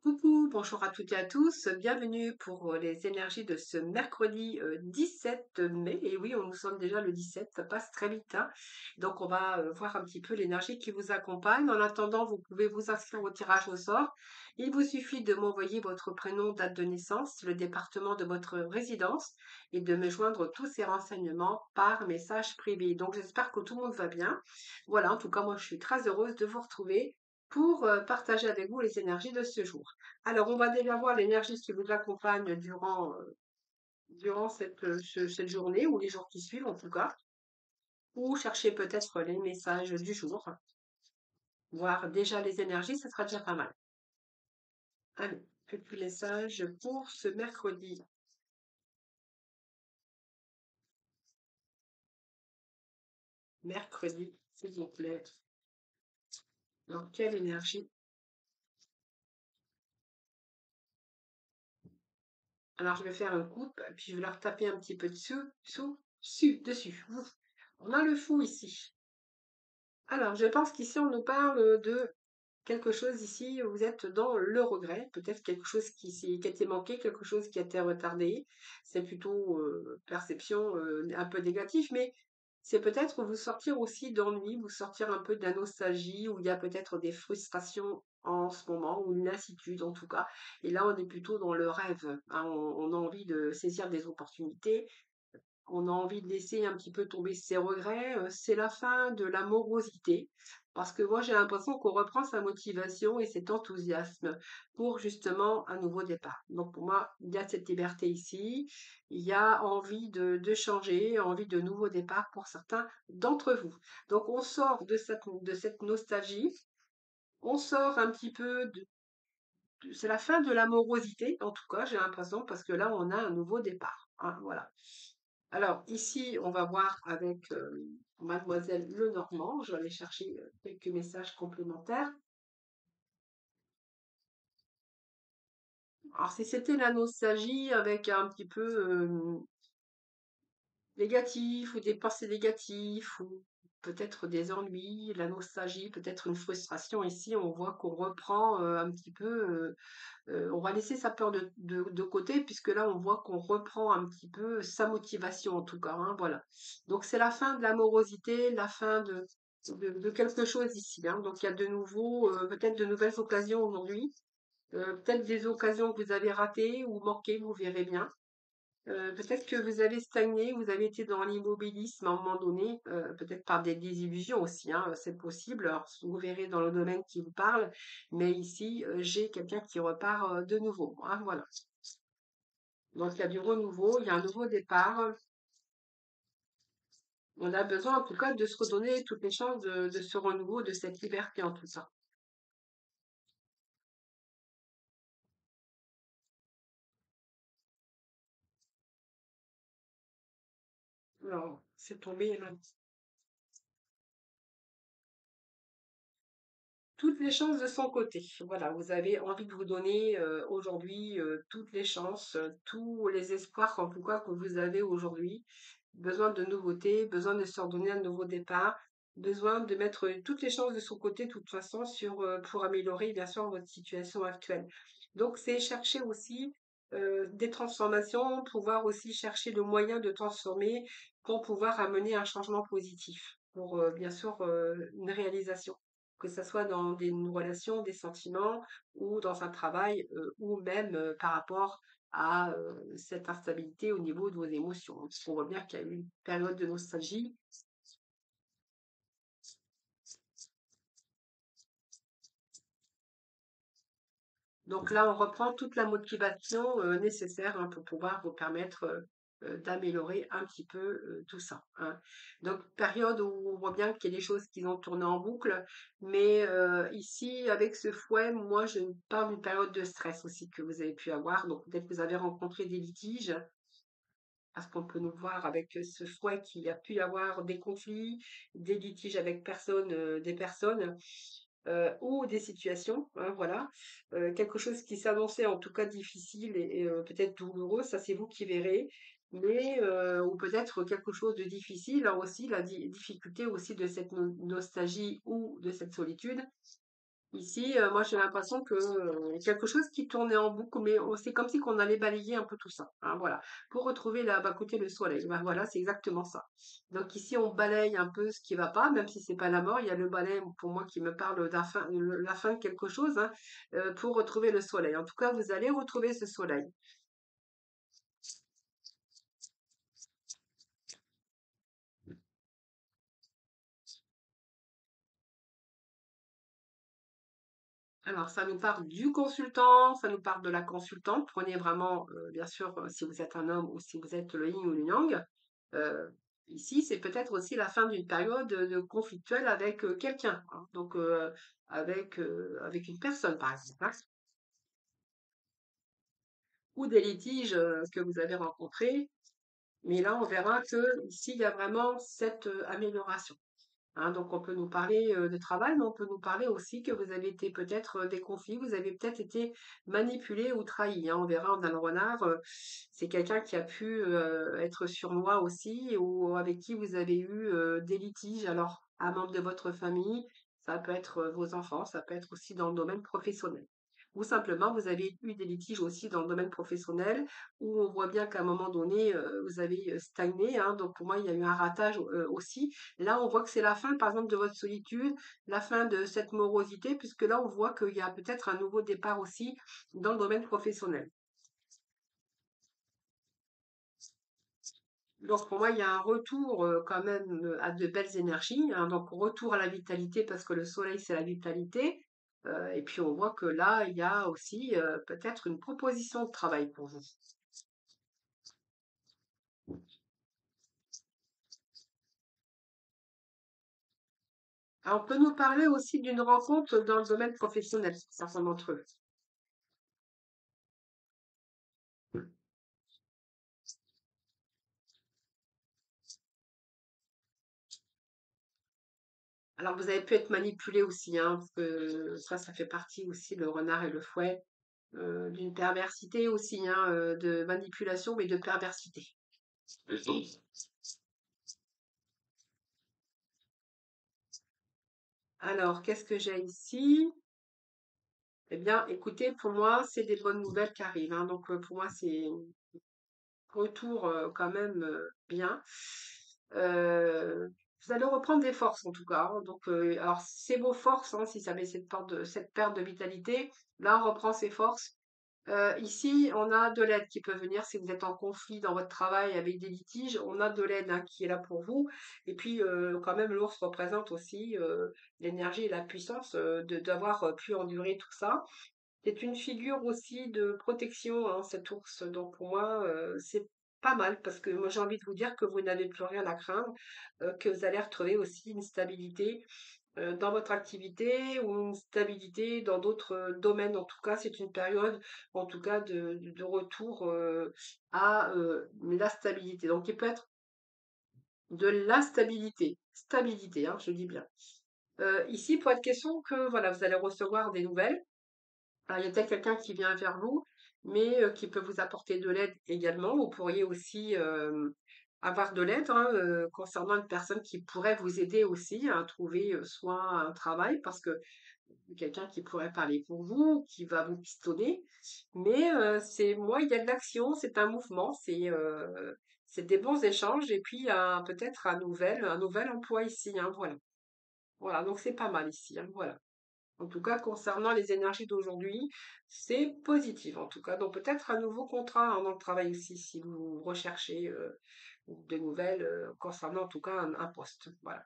Coucou, bonjour à toutes et à tous, bienvenue pour les énergies de ce mercredi 17 mai. Et oui, nous sommes déjà le 17, ça passe très vite, hein. Donc on va voir un petit peu l'énergie qui vous accompagne. En attendant, vous pouvez vous inscrire au tirage au sort. Il vous suffit de m'envoyer votre prénom, date de naissance, le département de votre résidence et de me joindre tous ces renseignements par message privé. Donc j'espère que tout le monde va bien. Voilà, en tout cas, moi je suis très heureuse de vous retrouver pour partager avec vous les énergies de ce jour. Alors, on va déjà voir l'énergie qui vous accompagne durant cette journée ou les jours qui suivent en tout cas, ou chercher peut-être les messages du jour, voir déjà les énergies, ce sera déjà pas mal. Allez, quelques messages pour ce mercredi. Mercredi, s'il vous plaît. Dans quelle énergie? Alors, je vais faire une coupe, puis je vais leur taper un petit peu dessus. Ouf. On a le fou ici. Alors, je pense qu'ici, on nous parle de quelque chose ici, vous êtes dans le regret, peut-être quelque chose qui a été manqué, quelque chose qui a été retardé. C'est plutôt perception un peu négative, mais c'est peut-être vous sortir aussi d'ennui, vous sortir un peu de la nostalgie, où il y a peut-être des frustrations en ce moment, ou une lassitude en tout cas. Et là, on est plutôt dans le rêve, hein. On a envie de saisir des opportunités, on a envie de laisser un petit peu tomber ses regrets, c'est la fin de la morosité. Parce que moi, j'ai l'impression qu'on reprend sa motivation et cet enthousiasme pour justement un nouveau départ. Donc pour moi, il y a cette liberté ici, il y a envie de changer, envie de nouveau départ pour certains d'entre vous. Donc on sort de cette nostalgie, on sort un petit peu c'est la fin de la morosité, en tout cas, j'ai l'impression, parce que là, on a un nouveau départ, hein, voilà. Alors, ici, on va voir avec Mademoiselle Lenormand. Je vais aller chercher quelques messages complémentaires. Alors, si c'était la nostalgie avec un petit peu négatif ou des pensées négatives ou peut-être des ennuis, la nostalgie, peut-être une frustration, ici, on voit qu'on reprend un petit peu on va laisser sa peur de côté puisque là, on voit qu'on reprend un petit peu sa motivation en tout cas, hein, voilà. Donc c'est la fin de l'amorosité, la fin de quelque chose ici, hein. Donc il y a de nouveau, peut-être de nouvelles occasions aujourd'hui, peut-être des occasions que vous avez ratées ou manquées, vous verrez bien. Peut-être que vous avez stagné, vous avez été dans l'immobilisme à un moment donné, peut-être par des désillusions aussi, hein, c'est possible. Alors, vous verrez dans le domaine qui vous parle, mais ici, j'ai quelqu'un qui repart de nouveau, hein, voilà. Donc, il y a du renouveau, il y a un nouveau départ. On a besoin, en tout cas, de se redonner toutes les chances de ce renouveau, de cette liberté en tout ça. Alors, c'est tombé là. Toutes les chances de son côté. Voilà, vous avez envie de vous donner aujourd'hui toutes les chances, tous les espoirs en tout cas que vous avez aujourd'hui. Besoin de nouveautés, besoin de se redonner un nouveau départ, besoin de mettre toutes les chances de son côté de toute façon pour améliorer bien sûr votre situation actuelle. Donc c'est chercher aussi des transformations, pouvoir aussi chercher le moyen de transformer pour pouvoir amener un changement positif, pour bien sûr une réalisation que ce soit dans une relation, des sentiments ou dans un travail ou même par rapport à cette instabilité au niveau de vos émotions. Parce qu'on voit bien qu'il y a eu une période de nostalgie. Donc là, on reprend toute la motivation nécessaire, hein, pour pouvoir vous permettre d'améliorer un petit peu tout ça, hein. Donc, période où on voit bien qu'il y a des choses qui ont tourné en boucle, mais ici, avec ce fouet, moi, je parle d'une période de stress aussi que vous avez pu avoir. Donc, peut-être que vous avez rencontré des litiges, parce qu'on peut nous voir avec ce fouet qu'il a pu y avoir des conflits, des litiges avec des personnes ou des situations, hein, voilà. Quelque chose qui s'annonçait en tout cas difficile et peut-être douloureux, ça c'est vous qui verrez. Mais ou peut-être quelque chose de difficile, là aussi la difficulté aussi de cette nostalgie ou de cette solitude Ici, moi, j'ai l'impression que quelque chose qui tournait en boucle, mais c'est comme si qu'on allait balayer un peu tout ça, hein, voilà, pour retrouver là, bah, côté le soleil. Ben, voilà, c'est exactement ça. Donc ici, on balaye un peu ce qui va pas, même si c'est pas la mort. Il y a le balai pour moi qui me parle la fin de quelque chose, hein, pour retrouver le soleil. En tout cas, vous allez retrouver ce soleil. Alors, ça nous parle du consultant, ça nous parle de la consultante. Prenez vraiment, bien sûr, si vous êtes un homme ou si vous êtes le yin ou le yang. Euh, Ici, c'est peut-être aussi la fin d'une période de conflictuelle avec quelqu'un, hein. Donc, avec une personne, par exemple, hein, ou des litiges que vous avez rencontrés. Mais là, on verra que ici, il y a vraiment cette amélioration. Hein, donc on peut nous parler de travail, mais on peut nous parler aussi que vous avez été peut-être des conflits, vous avez peut-être été manipulé ou trahi, hein. On verra dans le renard, c'est quelqu'un qui a pu être sournois aussi ou avec qui vous avez eu des litiges. Alors, un membre de votre famille, ça peut être vos enfants, ça peut être aussi dans le domaine professionnel. Ou simplement, vous avez eu des litiges aussi dans le domaine professionnel où on voit bien qu'à un moment donné, vous avez stagné, hein. Donc pour moi, il y a eu un ratage aussi. Là, on voit que c'est la fin, par exemple, de votre solitude, la fin de cette morosité, puisque là, on voit qu'il y a peut-être un nouveau départ aussi dans le domaine professionnel. Donc, pour moi, il y a un retour quand même à de belles énergies, hein. Donc, retour à la vitalité, parce que le soleil, c'est la vitalité. Et puis, on voit que là, il y a aussi peut-être une proposition de travail pour vous. Alors, on peut nous parler aussi d'une rencontre dans le domaine professionnel, certains d'entre eux. Alors, vous avez pu être manipulé aussi, hein, parce que ça fait partie aussi, le renard et le fouet, d'une perversité aussi, hein, de manipulation, mais de perversité. Alors, qu'est-ce que j'ai ici? Eh bien, écoutez, pour moi, c'est des bonnes nouvelles qui arrivent, hein. Donc, pour moi, c'est retour quand même bien. Euh, Vous allez reprendre des forces en tout cas, hein. Donc, alors c'est vos forces, hein, si ça avait cette perte de vitalité. Là, on reprend ses forces. Ici, on a de l'aide qui peut venir si vous êtes en conflit dans votre travail avec des litiges. On a de l'aide, hein, qui est là pour vous. Et puis, quand même, l'ours représente aussi l'énergie et la puissance d'avoir pu endurer tout ça. C'est une figure aussi de protection, hein, cet ours. Donc pour moi, c'est pas mal parce que moi j'ai envie de vous dire que vous n'avez plus rien à craindre, que vous allez retrouver aussi une stabilité dans votre activité ou une stabilité dans d'autres domaines. En tout cas, c'est une période, en tout cas, de retour à la stabilité. Donc il peut être de la stabilité, hein, je dis bien. Ici, pour être question que voilà, vous allez recevoir des nouvelles. Alors, il y a peut-être quelqu'un qui vient vers vous, mais qui peut vous apporter de l'aide également. Vous pourriez aussi avoir de l'aide, hein, concernant une personne qui pourrait vous aider aussi à trouver soit un travail, parce que quelqu'un qui pourrait parler pour vous, qui va vous pistonner. Mais c'est moi, il y a de l'action, c'est un mouvement, c'est des bons échanges et puis peut-être un nouvel emploi ici, hein, voilà. Voilà, donc c'est pas mal ici, hein, voilà. En tout cas, concernant les énergies d'aujourd'hui, c'est positif en tout cas. Donc peut-être un nouveau contrat, hein, dans le travail aussi, si vous recherchez de nouvelles concernant en tout cas un poste. Voilà.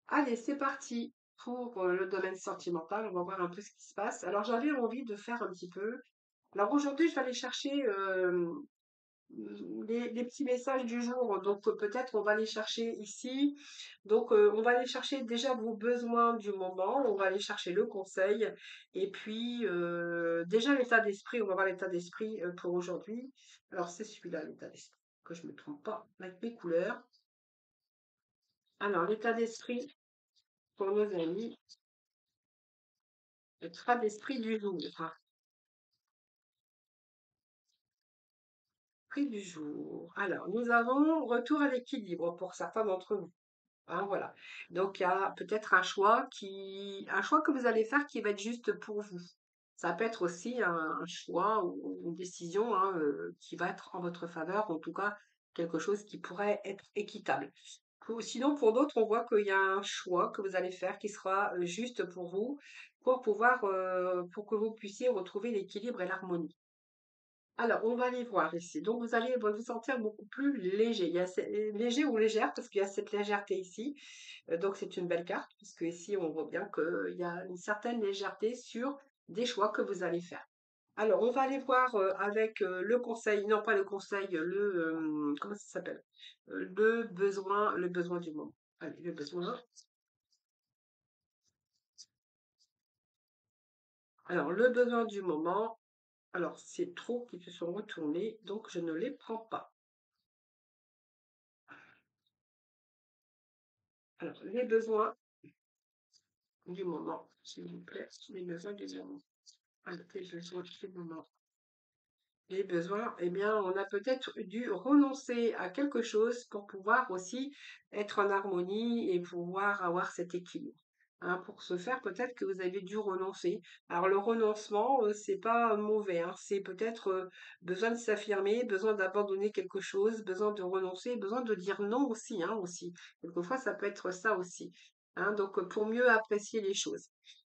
Allez, c'est parti pour le domaine sentimental. On va voir un peu ce qui se passe. Alors j'avais envie de faire un petit peu. Alors aujourd'hui, je vais aller chercher les petits messages du jour. Donc peut-être on va les chercher ici. Donc on va aller chercher déjà vos besoins du moment. On va aller chercher le conseil. Et puis déjà l'état d'esprit. On va voir l'état d'esprit pour aujourd'hui. Alors c'est celui-là, l'état d'esprit. Que je ne me trompe pas avec mes couleurs. Alors l'état d'esprit pour nos amis. L'état d'esprit du jour. Prix du jour. Alors, nous avons retour à l'équilibre pour certains d'entre vous. Hein, voilà. Donc il y a peut-être un choix que vous allez faire qui va être juste pour vous. Ça peut être aussi un choix ou une décision, hein, qui va être en votre faveur, en tout cas quelque chose qui pourrait être équitable. Sinon, pour d'autres, on voit qu'il y a un choix que vous allez faire qui sera juste pour vous, pour que vous puissiez retrouver l'équilibre et l'harmonie. Alors, on va aller voir ici. Donc, vous allez vous sentir beaucoup plus léger. Léger ou légère, parce qu'il y a cette légèreté ici. Donc, c'est une belle carte, puisque ici, on voit bien qu'il y a une certaine légèreté sur des choix que vous allez faire. Alors, on va aller voir avec le conseil, non pas le conseil, comment ça s'appelle? Le besoin du moment. Allez, le besoin. Alors, le besoin du moment. Alors, c'est trop qui se sont retournés, donc je ne les prends pas. Alors, les besoins du moment, s'il vous plaît, les besoins du moment. Alors, les besoins du moment. Les besoins, eh bien, on a peut-être dû renoncer à quelque chose pour pouvoir aussi être en harmonie et pouvoir avoir cet équilibre. Hein, pour ce faire, peut-être que vous avez dû renoncer. Alors, le renoncement, c'est pas mauvais, hein, c'est peut-être besoin de s'affirmer, besoin d'abandonner quelque chose, besoin de renoncer, besoin de dire non aussi, hein, aussi. Quelquefois, ça peut être ça aussi. Hein, donc, pour mieux apprécier les choses.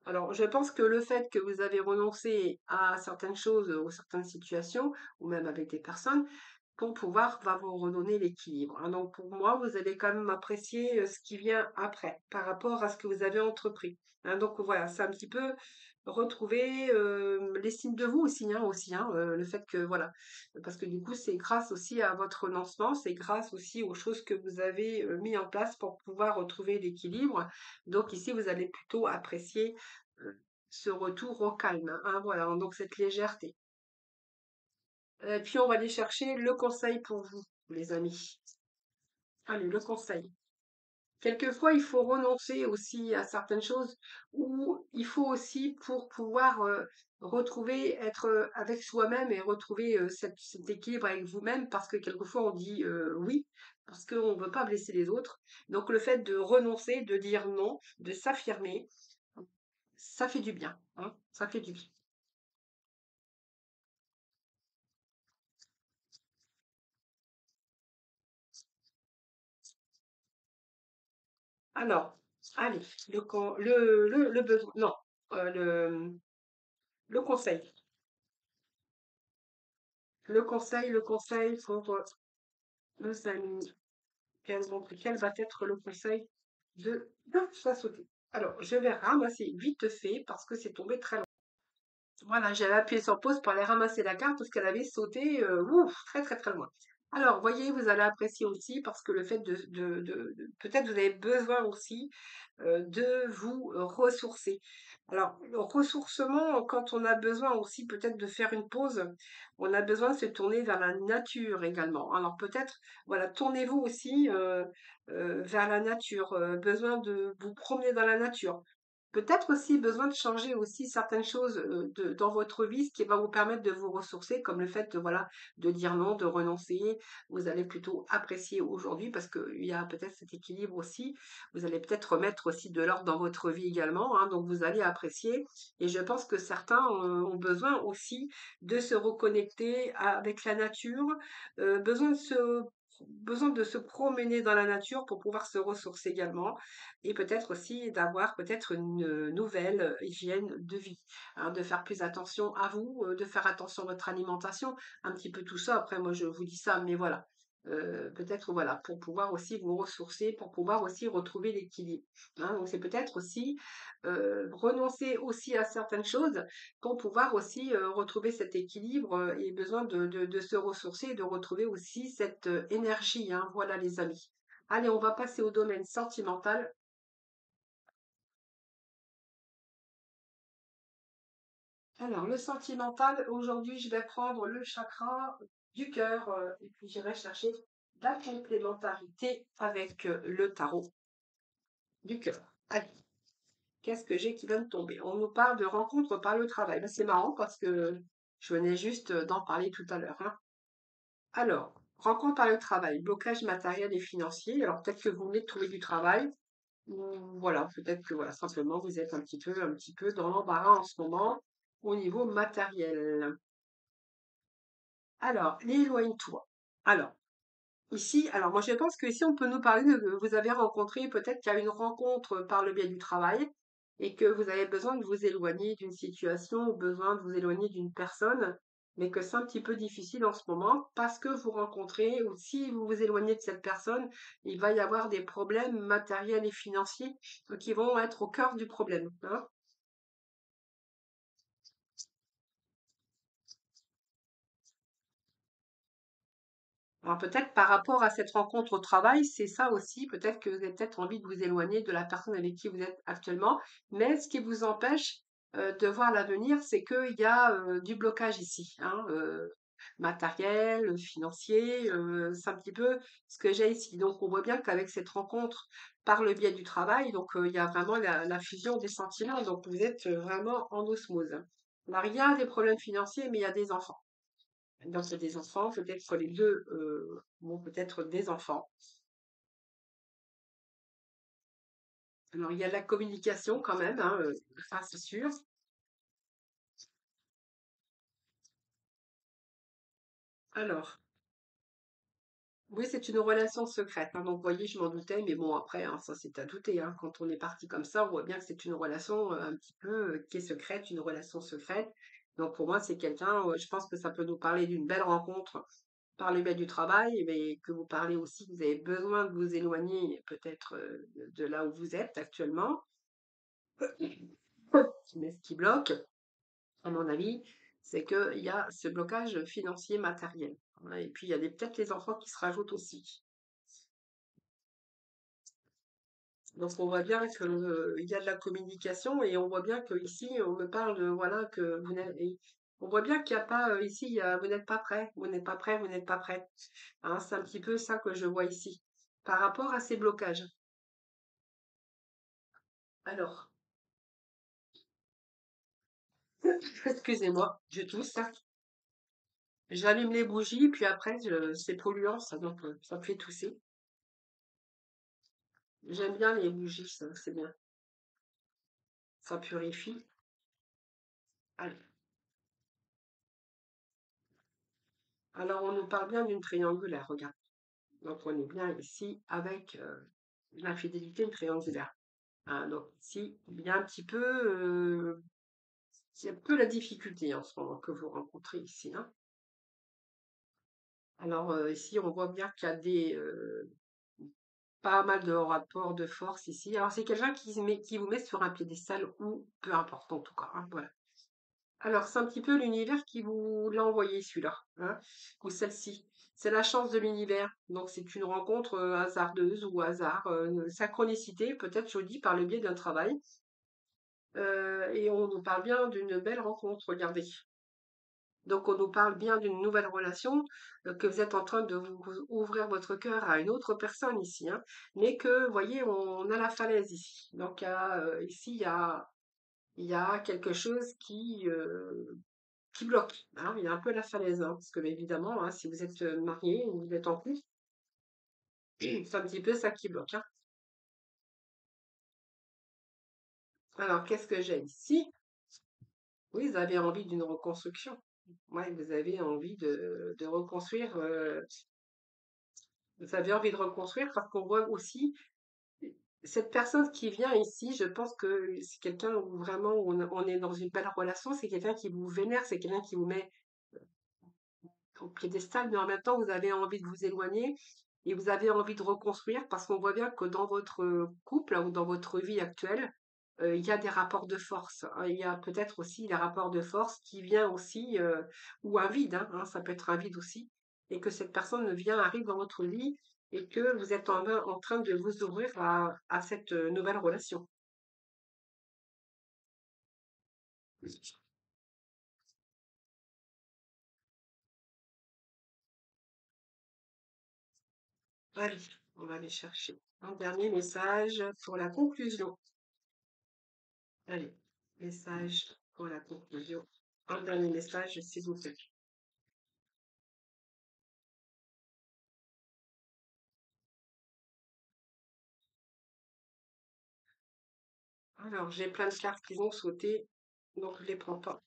Alors, je pense que le fait que vous avez renoncé à certaines choses ou certaines situations, ou même avec des personnes, pour pouvoir va vous redonner l'équilibre. Hein. Donc, pour moi, vous allez quand même apprécier ce qui vient après, par rapport à ce que vous avez entrepris. Hein. Donc, voilà, c'est un petit peu retrouver l'estime de vous aussi, hein, le fait que, voilà, parce que du coup, c'est grâce aussi à votre renoncement, c'est grâce aussi aux choses que vous avez mis en place pour pouvoir retrouver l'équilibre. Donc, ici, vous allez plutôt apprécier euh, ce retour au calme, hein, voilà, donc cette légèreté. Puis on va aller chercher le conseil pour vous, les amis. Allez, le conseil. Quelquefois, il faut renoncer aussi à certaines choses ou il faut aussi pour pouvoir retrouver, être avec soi-même et retrouver cet équilibre avec vous-même parce que quelquefois on dit oui parce qu'on ne veut pas blesser les autres. Donc le fait de renoncer, de dire non, de s'affirmer, ça fait du bien, hein, ça fait du bien. Alors, allez, le besoin, non, euh, le, le conseil. Le conseil pour nos amis. Quel va être le conseil de sa sauter? Alors, je vais ramasser vite fait parce que c'est tombé très loin. Voilà, j'avais appuyé sur pause pour aller ramasser la carte parce qu'elle avait sauté ouf, très très très loin. Alors, voyez, vous allez apprécier aussi parce que le fait peut-être vous avez besoin aussi de vous ressourcer. Alors, le ressourcement, quand on a besoin aussi peut-être de faire une pause, on a besoin de se tourner vers la nature également. Alors peut-être, voilà, tournez-vous aussi vers la nature, besoin de vous promener dans la nature. Peut-être aussi besoin de changer aussi certaines choses dans votre vie, ce qui va vous permettre de vous ressourcer, comme le fait de, voilà, de dire non, de renoncer. Vous allez plutôt apprécier aujourd'hui parce qu'il y a peut-être cet équilibre aussi. Vous allez peut-être remettre aussi de l'ordre dans votre vie également, hein, donc vous allez apprécier. Et je pense que certains ont besoin aussi de se reconnecter avec la nature, besoin de se promener dans la nature pour pouvoir se ressourcer également et peut-être aussi d'avoir peut-être une nouvelle hygiène de vie, hein, de faire plus attention à vous, de faire attention à votre alimentation, un petit peu tout ça. Après, moi, je vous dis ça, mais voilà. Peut-être voilà pour pouvoir aussi vous ressourcer, pour pouvoir aussi retrouver l'équilibre. Hein. Donc c'est peut-être aussi renoncer aussi à certaines choses pour pouvoir aussi retrouver cet équilibre et besoin de se ressourcer et de retrouver aussi cette énergie. Hein. Voilà les amis. Allez, on va passer au domaine sentimental. Alors, le sentimental, aujourd'hui, je vais prendre le chakra du cœur et puis j'irai chercher la complémentarité avec le tarot du cœur. Allez, qu'est-ce que j'ai qui vient de tomber? On nous parle de rencontres par le travail. Ben, c'est marrant parce que je venais juste d'en parler tout à l'heure. Hein. Alors, rencontre par le travail, blocage matériel et financier. Alors peut-être que vous venez de trouver du travail, ou voilà, peut-être que voilà, simplement vous êtes un petit peu dans l'embarras en ce moment au niveau matériel. Alors, éloigne-toi. Alors, ici, alors moi je pense que ici on peut nous parler de vous avez rencontré peut-être qu'il y a une rencontre par le biais du travail et que vous avez besoin de vous éloigner d'une situation ou besoin de vous éloigner d'une personne, mais que c'est un petit peu difficile en ce moment parce que vous rencontrez ou si vous vous éloignez de cette personne, il va y avoir des problèmes matériels et financiers qui vont être au cœur du problème, hein. Alors peut-être par rapport à cette rencontre au travail, c'est ça aussi, peut-être que vous avez peut-être envie de vous éloigner de la personne avec qui vous êtes actuellement, mais ce qui vous empêche de voir l'avenir, c'est qu'il y a du blocage ici, hein, matériel, financier, c'est un petit peu ce que j'ai ici. Donc on voit bien qu'avec cette rencontre par le biais du travail, donc il y a vraiment la fusion des sentiments, donc vous êtes vraiment en osmose. Alors il y a des problèmes financiers, mais il y a des enfants. Donc, c'est des enfants, peut-être que les deux vont peut-être des enfants. Alors, il y a de la communication quand même, hein, ça c'est sûr. Alors, oui, c'est une relation secrète, hein, donc, vous voyez, je m'en doutais, mais bon, après, hein, ça c'est à douter, hein, quand on est parti comme ça, on voit bien que c'est une relation un petit peu qui est secrète, une relation secrète. Donc, pour moi, c'est quelqu'un, je pense que ça peut nous parler d'une belle rencontre par le biais du travail, mais que vous parlez aussi que vous avez besoin de vous éloigner peut-être de là où vous êtes actuellement. Mais ce qui bloque, à mon avis, c'est qu'il y a ce blocage financier matériel. Voilà. Et puis, il y a peut-être les enfants qui se rajoutent aussi. Donc, on voit bien qu'il y a de la communication et on voit bien que ici, on me parle de, voilà, que vous n'êtes, on voit bien qu'il n'y a pas, ici, vous n'êtes pas prêt, vous n'êtes pas prêt, vous n'êtes pas prête. Hein, c'est un petit peu ça que je vois ici. Par rapport à ces blocages. Alors, excusez-moi, je tousse, ça. J'allume les bougies, puis après, c'est polluant, ça, donc ça me fait tousser. J'aime bien les bougies, ça, c'est bien. Ça purifie. Allez. Alors, on nous parle bien d'une triangulaire, regarde. Donc, on est bien ici avec l'infidélité triangulaire. Hein, donc, ici, il y a un petit peu, c'est un peu la difficulté en ce moment que vous rencontrez ici, hein. Alors, ici, on voit bien qu'il y a pas mal de rapports de force ici. Alors, c'est quelqu'un qui vous met sur un piédestal ou peu importe en tout cas, hein, voilà. Alors, c'est un petit peu l'univers qui vous l'a envoyé celui-là, hein, ou celle-ci. C'est la chance de l'univers. Donc, c'est une rencontre hasardeuse ou hasard, synchronicité, peut-être je dis par le biais d'un travail. Et on nous parle bien d'une belle rencontre, regardez. Donc, on nous parle bien d'une nouvelle relation, que vous êtes en train de vous ouvrir votre cœur à une autre personne ici, hein, mais que, vous voyez, on a la falaise ici. Donc, ici, il y a quelque chose qui bloque, hein. Il y a un peu la falaise, hein, parce que évidemment, hein, si vous êtes marié ou vous êtes en couple, c'est un petit peu ça qui bloque, hein. Alors, qu'est-ce que j'ai ici? Oui, vous avez envie d'une reconstruction. Ouais, vous avez envie de reconstruire. Vous avez envie de reconstruire parce qu'on voit aussi cette personne qui vient ici. Je pense que c'est quelqu'un où vraiment on est dans une belle relation. C'est quelqu'un qui vous vénère, c'est quelqu'un qui vous met au piédestal, mais en même temps, vous avez envie de vous éloigner et vous avez envie de reconstruire parce qu'on voit bien que dans votre couple hein, ou dans votre vie actuelle, il y a des rapports de force, hein. Il y a peut-être aussi les rapports de force qui vient aussi, ou un vide, hein, ça peut être un vide aussi, et que cette personne arrive dans votre vie et que vous êtes en train de vous ouvrir à cette nouvelle relation. Allez, on va aller chercher un dernier message pour la conclusion. Allez, message pour la conclusion. Un dernier message, s'il vous plaît. Alors, j'ai plein de cartes qui vont sauter, donc je les prends pas.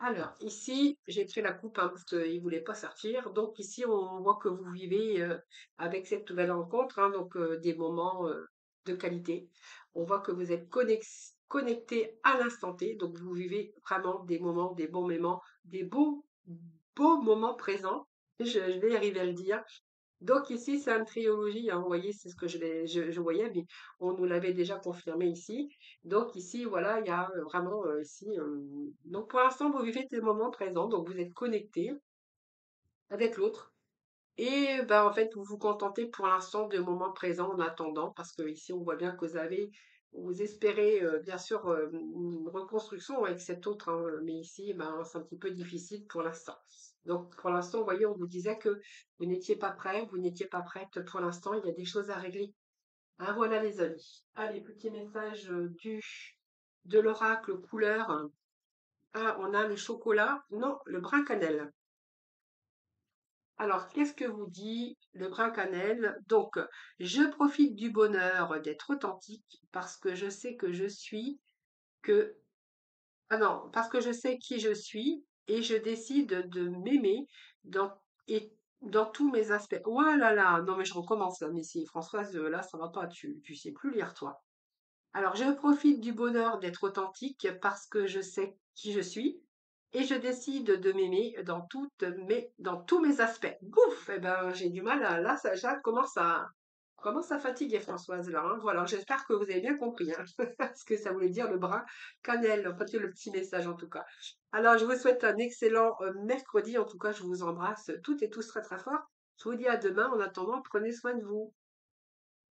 Alors, ici, j'ai pris la coupe hein, parce qu'il ne voulait pas sortir. Donc, ici, on voit que vous vivez avec cette nouvelle rencontre, hein, donc des moments de qualité. On voit que vous êtes connecté à l'instant T. Donc, vous vivez vraiment des moments, des bons moments, des beaux moments présents. Je vais y arriver à le dire. Donc ici, c'est une trilogie, hein, vous voyez, c'est ce que je voyais, mais on nous l'avait déjà confirmé ici. Donc ici, voilà, il y a vraiment ici. Donc pour l'instant, vous vivez des moments présents, donc vous êtes connecté avec l'autre. Et ben, en fait, vous vous contentez pour l'instant de moments présents en attendant, parce que ici, on voit bien que vous espérez bien sûr une reconstruction avec cet autre, hein, mais ici, ben, c'est un petit peu difficile pour l'instant. Donc, pour l'instant, vous voyez, on vous disait que vous n'étiez pas prêt, vous n'étiez pas prête pour l'instant, il y a des choses à régler. Hein, voilà les amis. Allez, petit message de l'oracle couleur. Ah, on a le chocolat, non, le brun cannelle. Alors, qu'est-ce que vous dit le brin cannelle? Donc, je profite du bonheur d'être authentique parce que je sais que je suis que ah non, parce que je sais qui je suis et je décide de m'aimer dans et dans tous mes aspects. Oh là là, non mais je recommence là, mais si Françoise, là ça va pas, tu sais plus lire toi. Alors, je profite du bonheur d'être authentique parce que je sais qui je suis et je décide de m'aimer dans tous mes aspects. Bouf! Eh ben, j'ai du mal à, là, ça commence à fatiguer Françoise, là, hein. Voilà, j'espère que vous avez bien compris, hein, ce que ça voulait dire le bras cannelle, enfin, le petit message en tout cas. Alors, je vous souhaite un excellent mercredi. En tout cas, je vous embrasse toutes et tous très très fort. Je vous dis à demain. En attendant, prenez soin de vous.